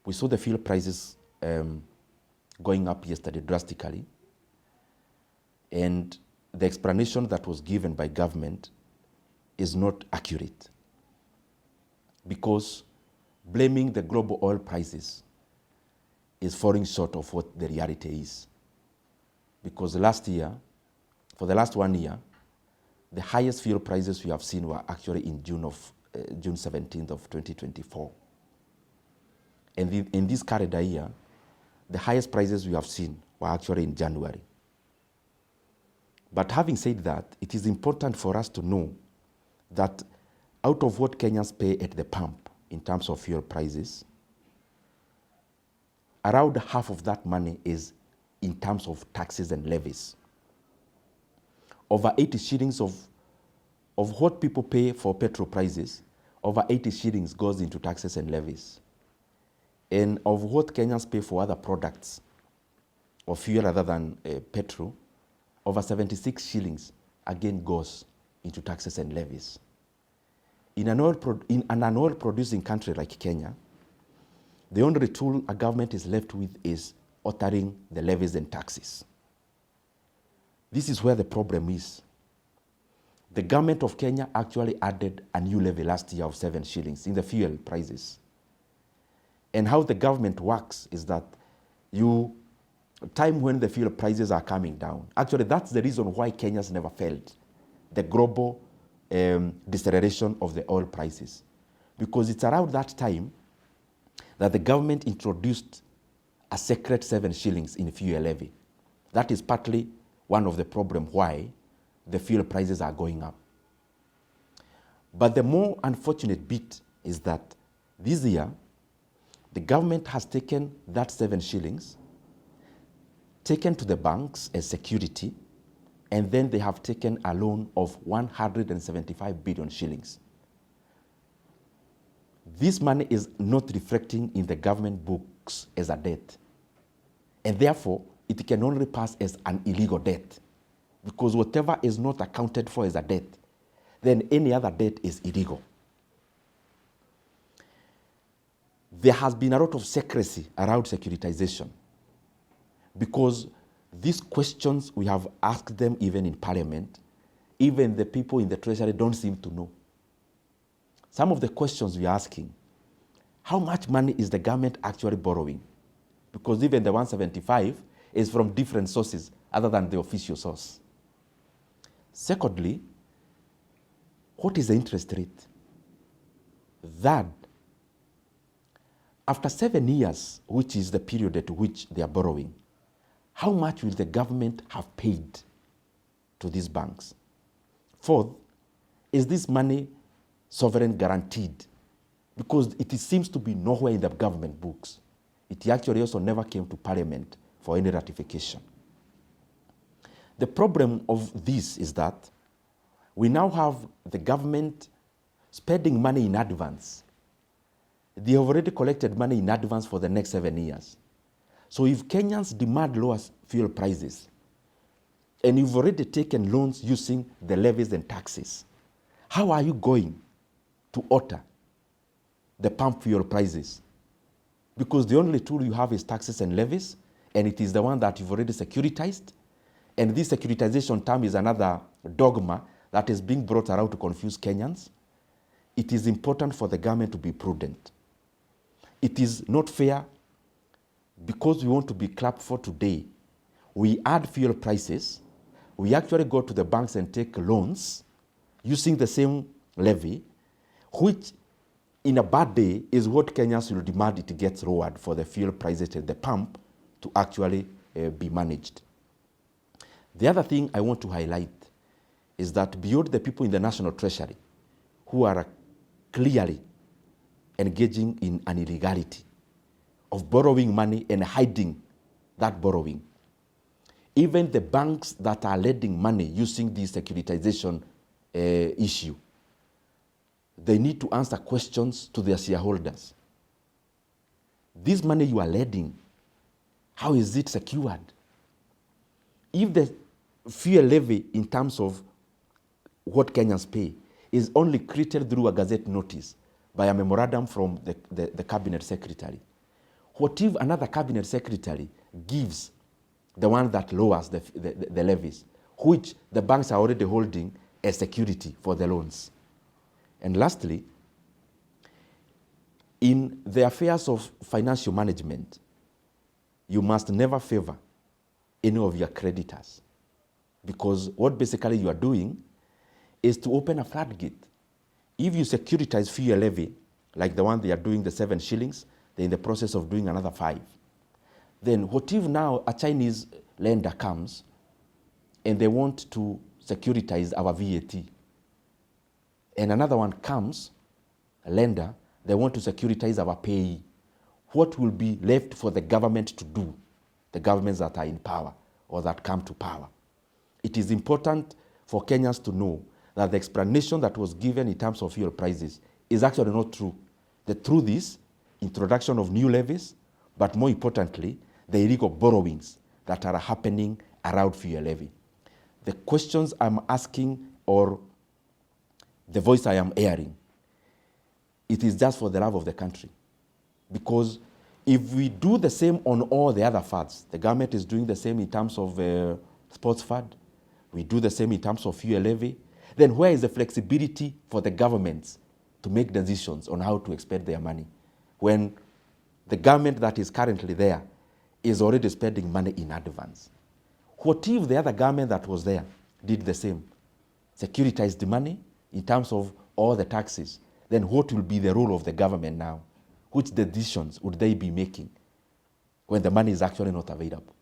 we saw the fuel prices going up yesterday drastically, and the explanation that was given by government is not accurate, because blaming the global oil prices is falling short of what the reality is. Because last year, for the last 1 year, the highest fuel prices we have seen were actually in June 17th of 2024. And in this calendar year, the highest prices we have seen were actually in January. But having said that, it is important for us to know that out of what Kenyans pay at the pump in terms of fuel prices, around half of that money is in terms of taxes and levies. Over 80 shillings of what people pay for petrol prices, over 80 shillings goes into taxes and levies. And of what Kenyans pay for other products or fuel other than petrol, over 76 shillings again goes into taxes and levies. In an oil-producing country like Kenya, the only tool a government is left with is altering the levies and taxes. This is where the problem is. The government of Kenya actually added a new levy last year of 7 shillings in the fuel prices. And how the government works is that time when the fuel prices are coming down, actually that's the reason why Kenyans never felt the global deceleration of the oil prices. Because it's around that time that the government introduced a secret 7 shillings in fuel levy. That is partly one of the problems why the fuel prices are going up. But the more unfortunate bit is that this year, the government has taken that 7 shillings, taken to the banks as security, and then they have taken a loan of 175 billion shillings. This money is not reflecting in the government books as a debt. And therefore, it can only pass as an illegal debt. Because whatever is not accounted for as a debt, then any other debt is illegal. There has been a lot of secrecy around securitization, because these questions, we have asked them even in Parliament, even the people in the Treasury don't seem to know. Some of the questions we are asking, how much money is the government actually borrowing? Because even the 175 is from different sources other than the official source. Secondly, what is the interest rate? Third, after 7 years, which is the period at which they are borrowing, how much will the government have paid to these banks? Fourth, is this money sovereign guaranteed? Because it seems to be nowhere in the government books. It actually also never came to Parliament for any ratification. The problem of this is that we now have the government spending money in advance. They have already collected money in advance for the next 7 years. So if Kenyans demand lower fuel prices, and you've already taken loans using the levies and taxes, how are you going to alter the pump fuel prices? Because the only tool you have is taxes and levies, and it is the one that you've already securitized. And this securitization term is another dogma that is being brought around to confuse Kenyans. It is important for the government to be prudent. It is not fair, because we want to be clapped for today. We add fuel prices. We actually go to the banks and take loans using the same levy, which in a bad day is what Kenyans will demand it gets lowered for the fuel prices at the pump to actually be managed. The other thing I want to highlight is that beyond the people in the National Treasury who are clearly engaging in an illegality of borrowing money and hiding that borrowing, even the banks that are lending money using this securitization issue, they need to answer questions to their shareholders. This money you are lending, how is it secured? If the fuel levy in terms of what Kenyans pay is only created through a gazette notice by a memorandum from the cabinet secretary, What if another cabinet secretary gives the one that lowers the levies, which the banks are already holding as security for the loans? And lastly, in the affairs of financial management, you must never favor any of your creditors, because what basically you are doing is to open a floodgate. If you securitize fuel levy, like the one they are doing, the 7 shillings, they're in the process of doing another 5. Then what if now a Chinese lender comes and they want to securitize our VAT? And another one comes, a lender, they want to securitize our payee. What will be left for the government to do, the governments that are in power or that come to power? It is important for Kenyans to know that the explanation that was given in terms of fuel prices is actually not true. The truth is introduction of new levies, but more importantly, the illegal borrowings that are happening around fuel levy. The questions I'm asking, or the voice I am airing, it is just for the love of the country. Because if we do the same on all the other fads, the government is doing the same in terms of sports fad, we do the same in terms of fuel levy, then where is the flexibility for the governments to make decisions on how to expend their money when the government that is currently there is already spending money in advance? What if the other government that was there did the same, securitized the money in terms of all the taxes? Then what will be the role of the government now? Which decisions would they be making when the money is actually not available?